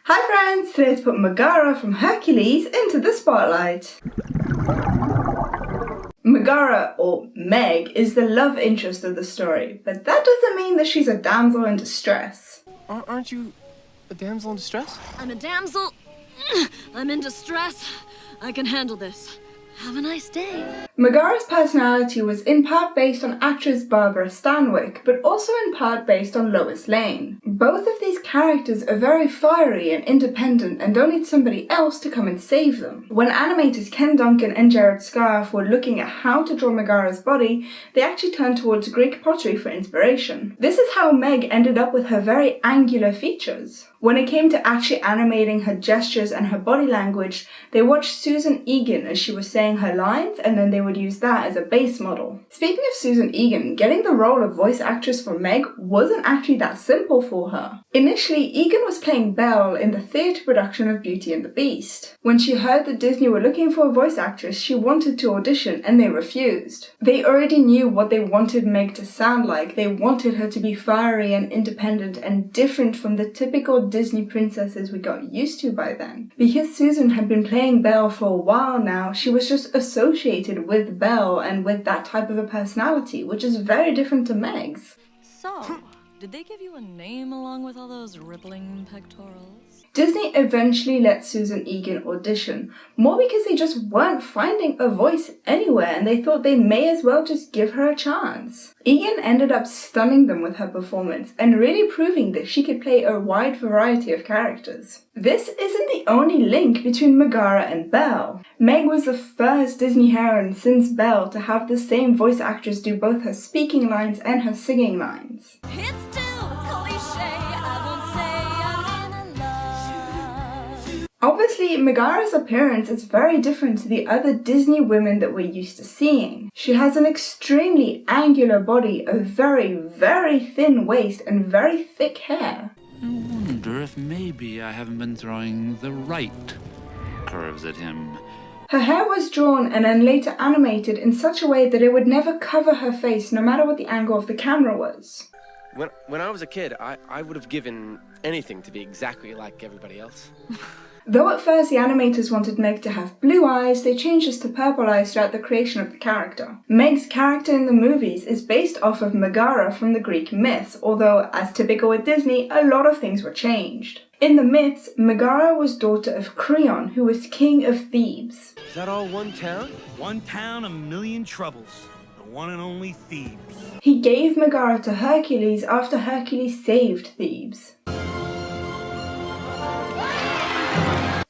Hi friends, today let's put Megara from Hercules into the spotlight. Megara, or Meg, is the love interest of the story, but that doesn't mean that she's a damsel in distress. Aren't you a damsel in distress? I'm a damsel. I'm in distress. I can handle this. Have a nice day. Megara's personality was in part based on actress Barbara Stanwyck, but also in part based on Lois Lane. Both of these characters are very fiery and independent and don't need somebody else to come and save them. When animators Ken Duncan and Jared Scarf were looking at how to draw Megara's body, they actually turned towards Greek pottery for inspiration. This is how Meg ended up with her very angular features. When it came to actually animating her gestures and her body language, they watched Susan Egan as she was saying her lines, and then they would use that as a base model. Speaking of Susan Egan, getting the role of voice actress for Meg wasn't actually that simple for her. Initially, Egan was playing Belle in the theatre production of Beauty and the Beast. When she heard that Disney were looking for a voice actress, she wanted to audition and they refused. They already knew what they wanted Meg to sound like. They wanted her to be fiery and independent and different from the typical Disney princesses we got used to by then. Because Susan had been playing Belle for a while now, she was just associated with Belle and with that type of a personality, which is very different to Meg's. So, did they give you a name along with all those rippling pectorals? Disney eventually let Susan Egan audition, more because they just weren't finding a voice anywhere and they thought they may as well just give her a chance. Egan ended up stunning them with her performance and really proving that she could play a wide variety of characters. This isn't the only link between Megara and Belle. Meg was the first Disney heroine since Belle to have the same voice actress do both her speaking lines and her singing lines. It's too cliche, I won't say I'm in love. Obviously, Megara's appearance is very different to the other Disney women that we're used to seeing. She has an extremely angular body, a very, very thin waist, and very thick hair. I wonder if maybe I haven't been throwing the right curves at him. Her hair was drawn and then later animated in such a way that it would never cover her face no matter what the angle of the camera was. When I was a kid, I would have given anything to be exactly like everybody else. Though at first the animators wanted Meg to have blue eyes, they changed this to purple eyes throughout the creation of the character. Meg's character in the movies is based off of Megara from the Greek myths, although, as typical with Disney, a lot of things were changed. In the myths, Megara was daughter of Creon, who was king of Thebes. Is that all one town? One town, a million troubles. The one and only Thebes. He gave Megara to Hercules after Hercules saved Thebes.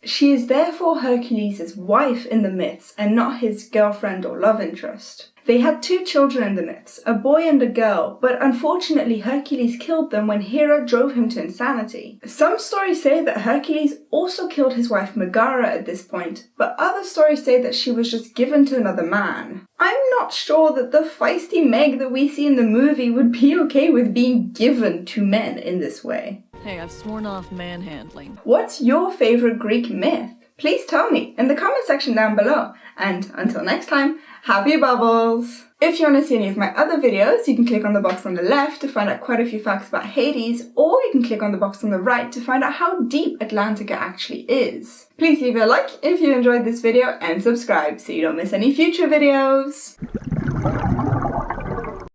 She is therefore Hercules' wife in the myths and not his girlfriend or love interest. They had two children in the myths, a boy and a girl, but unfortunately Hercules killed them when Hera drove him to insanity. Some stories say that Hercules also killed his wife Megara at this point, but other stories say that she was just given to another man. I'm not sure that the feisty Meg that we see in the movie would be okay with being given to men in this way. Hey, I've sworn off manhandling. What's your favorite Greek myth? Please tell me in the comment section down below. And until next time, happy bubbles! If you want to see any of my other videos, you can click on the box on the left to find out quite a few facts about Hades, or you can click on the box on the right to find out how deep Atlantica actually is. Please leave a like if you enjoyed this video and subscribe so you don't miss any future videos.